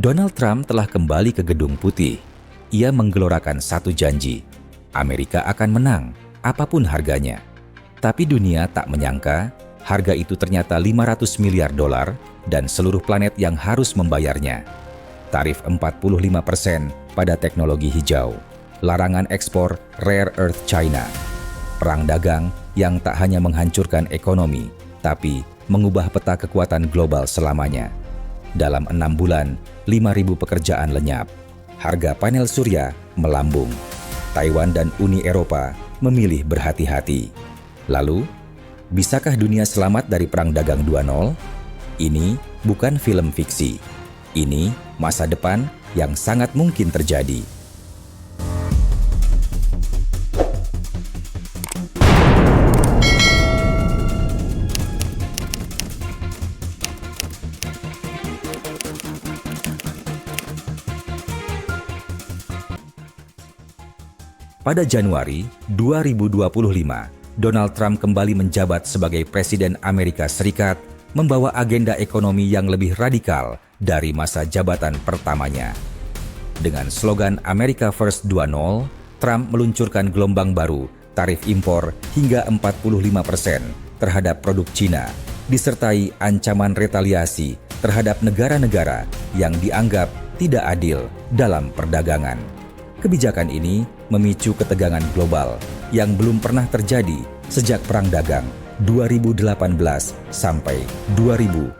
Donald Trump telah kembali ke Gedung Putih. Ia menggelorakan satu janji, Amerika akan menang, apapun harganya. Tapi dunia tak menyangka, harga itu ternyata 500 miliar dolar dan seluruh planet yang harus membayarnya. Tarif 45% pada teknologi hijau, larangan ekspor rare earth China, perang dagang yang tak hanya menghancurkan ekonomi, tapi mengubah peta kekuatan global selamanya. Dalam 6 bulan, 5.000 pekerjaan lenyap. Harga panel surya melambung. Taiwan dan Uni Eropa memilih berhati-hati. Lalu, bisakah dunia selamat dari Perang Dagang 2.0? Ini bukan film fiksi. Ini masa depan yang sangat mungkin terjadi. Pada Januari 2025, Donald Trump kembali menjabat sebagai Presiden Amerika Serikat, membawa agenda ekonomi yang lebih radikal dari masa jabatan pertamanya. Dengan slogan America First 2.0, Trump meluncurkan gelombang baru tarif impor hingga 45% terhadap produk Cina, disertai ancaman retaliasi terhadap negara-negara yang dianggap tidak adil dalam perdagangan. Kebijakan ini memicu ketegangan global yang belum pernah terjadi sejak Perang Dagang 2018 sampai 2020.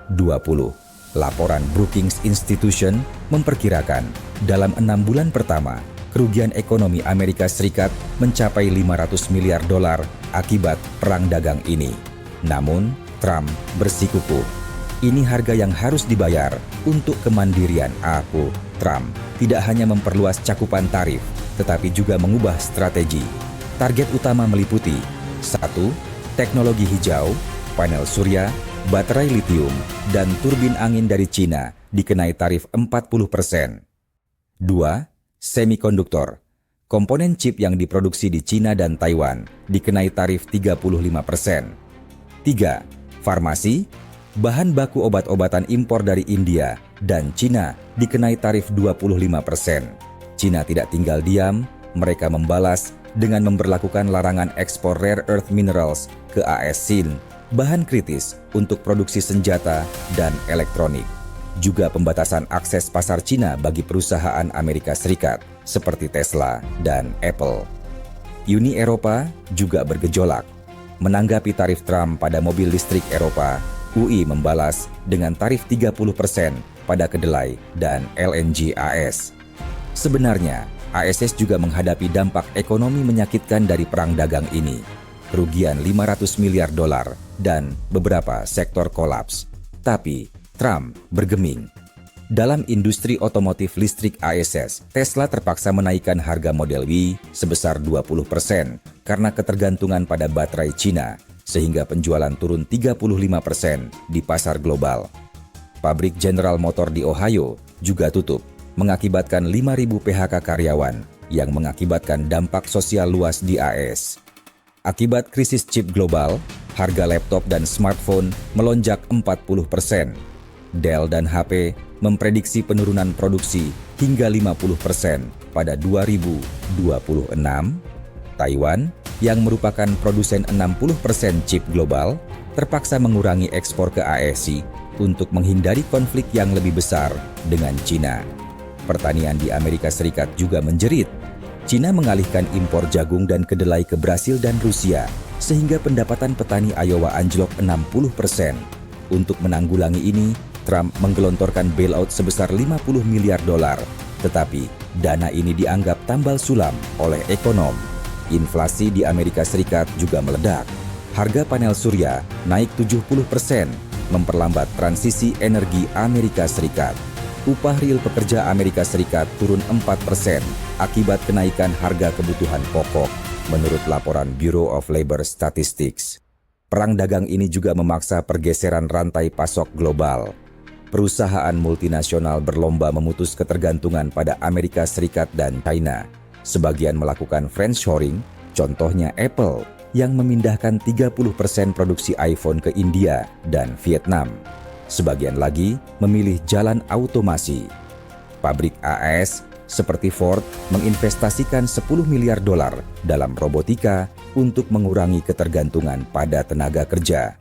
Laporan Brookings Institution memperkirakan dalam 6 bulan pertama, kerugian ekonomi Amerika Serikat mencapai 500 miliar dolar akibat perang dagang ini. Namun, Trump bersikukuh. Ini harga yang harus dibayar untuk kemandirian aku. Trump tidak hanya memperluas cakupan tarif, tetapi juga mengubah strategi. Target utama meliputi 1. Teknologi hijau, panel surya, baterai litium, dan turbin angin dari Cina dikenai tarif 40%. 2. Semikonduktor, komponen chip yang diproduksi di Cina dan Taiwan dikenai tarif 35%. 3. Farmasi, bahan baku obat-obatan impor dari India dan Cina dikenai tarif 25%. Cina tidak tinggal diam, mereka membalas dengan memberlakukan larangan ekspor rare earth minerals ke AS Sin, bahan kritis untuk produksi senjata dan elektronik. Juga pembatasan akses pasar Cina bagi perusahaan Amerika Serikat seperti Tesla dan Apple. Uni Eropa juga bergejolak. Menanggapi tarif Trump pada mobil listrik Eropa, UI membalas dengan tarif 30% pada kedelai dan LNG AS. Sebenarnya, ASS juga menghadapi dampak ekonomi menyakitkan dari perang dagang ini. Kerugian 500 miliar dolar dan beberapa sektor kolaps. Tapi, Trump bergeming. Dalam industri otomotif listrik ASS, Tesla terpaksa menaikkan harga Model Y sebesar 20% karena ketergantungan pada baterai Cina, sehingga penjualan turun 35% di pasar global. Pabrik General Motor di Ohio juga tutup, mengakibatkan 5.000 PHK karyawan yang mengakibatkan dampak sosial luas di AS. Akibat krisis chip global, harga laptop dan smartphone melonjak 40%. Dell dan HP memprediksi penurunan produksi hingga 50% pada 2026. Taiwan, yang merupakan produsen 60% chip global, terpaksa mengurangi ekspor ke ASI untuk menghindari konflik yang lebih besar dengan Cina. Pertanian di Amerika Serikat juga menjerit. Cina mengalihkan impor jagung dan kedelai ke Brasil dan Rusia, sehingga pendapatan petani Iowa anjlok 60%. Untuk menanggulangi ini, Trump menggelontorkan bailout sebesar 50 miliar dolar. Tetapi, dana ini dianggap tambal sulam oleh ekonom. Inflasi di Amerika Serikat juga meledak. Harga panel surya naik 70%, memperlambat transisi energi Amerika Serikat. Upah real pekerja Amerika Serikat turun 4% akibat kenaikan harga kebutuhan pokok, menurut laporan Bureau of Labor Statistics. Perang dagang ini juga memaksa pergeseran rantai pasok global. Perusahaan multinasional berlomba memutus ketergantungan pada Amerika Serikat dan China. Sebagian melakukan friendshoring, contohnya Apple, yang memindahkan 30% produksi iPhone ke India dan Vietnam. Sebagian lagi memilih jalan automasi. Pabrik AS seperti Ford menginvestasikan 10 miliar dolar dalam robotika untuk mengurangi ketergantungan pada tenaga kerja.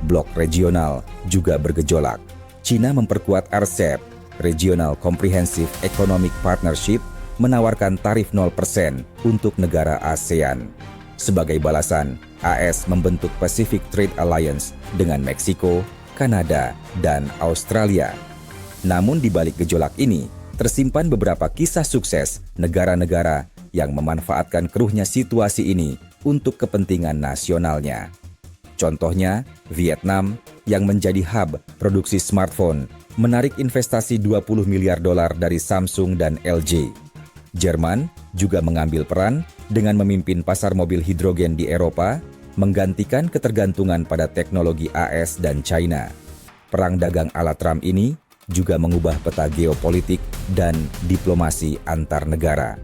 Blok regional juga bergejolak. China memperkuat RCEP, Regional Comprehensive Economic Partnership, menawarkan tarif 0% untuk negara ASEAN. Sebagai balasan, AS membentuk Pacific Trade Alliance dengan Meksiko, Kanada, dan Australia. Namun di balik gejolak ini, tersimpan beberapa kisah sukses negara-negara yang memanfaatkan keruhnya situasi ini untuk kepentingan nasionalnya. Contohnya, Vietnam yang menjadi hub produksi smartphone menarik investasi 20 miliar dolar dari Samsung dan LG. Jerman juga mengambil peran dengan memimpin pasar mobil hidrogen di Eropa, menggantikan ketergantungan pada teknologi AS dan China. Perang dagang ala Trump ini juga mengubah peta geopolitik dan diplomasi antar negara.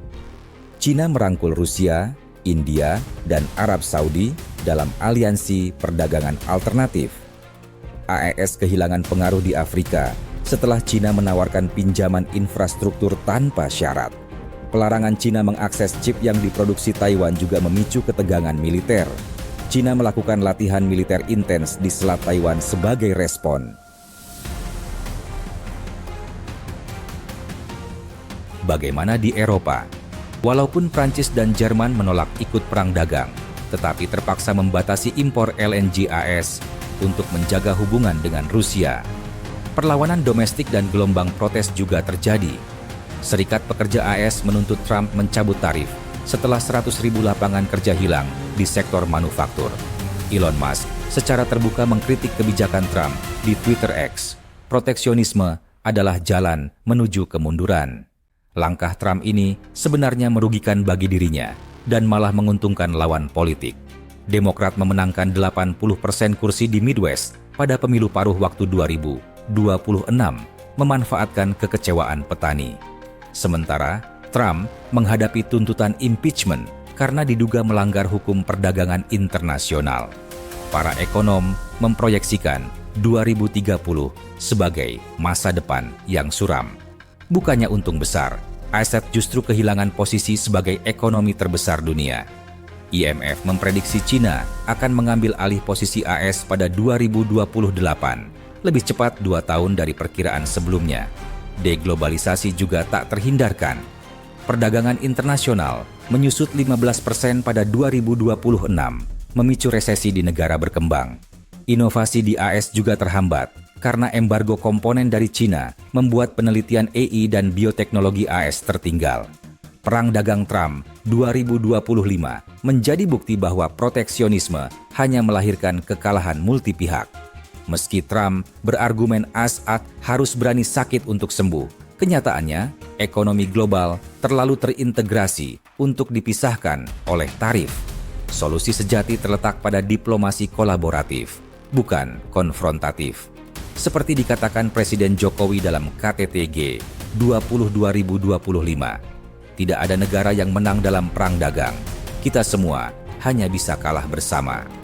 China merangkul Rusia, India, dan Arab Saudi dalam aliansi perdagangan alternatif. AES kehilangan pengaruh di Afrika setelah China menawarkan pinjaman infrastruktur tanpa syarat. Pelarangan China mengakses chip yang diproduksi Taiwan juga memicu ketegangan militer. China melakukan latihan militer intens di Selat Taiwan sebagai respon. Bagaimana di Eropa? Walaupun Prancis dan Jerman menolak ikut perang dagang, tetapi terpaksa membatasi impor LNG AS untuk menjaga hubungan dengan Rusia. Perlawanan domestik dan gelombang protes juga terjadi. Serikat Pekerja AS menuntut Trump mencabut tarif setelah 100.000 lapangan kerja hilang di sektor manufaktur. Elon Musk secara terbuka mengkritik kebijakan Trump di Twitter X. Proteksionisme adalah jalan menuju kemunduran. Langkah Trump ini sebenarnya merugikan bagi dirinya dan malah menguntungkan lawan politik. Demokrat memenangkan 80% kursi di Midwest pada pemilu paruh waktu 2026, memanfaatkan kekecewaan petani. Sementara, Trump menghadapi tuntutan impeachment karena diduga melanggar hukum perdagangan internasional. Para ekonom memproyeksikan 2030 sebagai masa depan yang suram. Bukannya untung besar, AS justru kehilangan posisi sebagai ekonomi terbesar dunia. IMF memprediksi China akan mengambil alih posisi AS pada 2028, lebih cepat 2 tahun dari perkiraan sebelumnya. Deglobalisasi juga tak terhindarkan. Perdagangan internasional menyusut 15% pada 2026, memicu resesi di negara berkembang. Inovasi di AS juga terhambat karena embargo komponen dari China membuat penelitian AI dan bioteknologi AS tertinggal. Perang dagang Trump 2025 menjadi bukti bahwa proteksionisme hanya melahirkan kekalahan multipihak. Meski Trump berargumen Assad harus berani sakit untuk sembuh, kenyataannya ekonomi global terlalu terintegrasi untuk dipisahkan oleh tarif. Solusi sejati terletak pada diplomasi kolaboratif, bukan konfrontatif. Seperti dikatakan Presiden Jokowi dalam KTT G20 2025, tidak ada negara yang menang dalam perang dagang. Kita semua hanya bisa kalah bersama.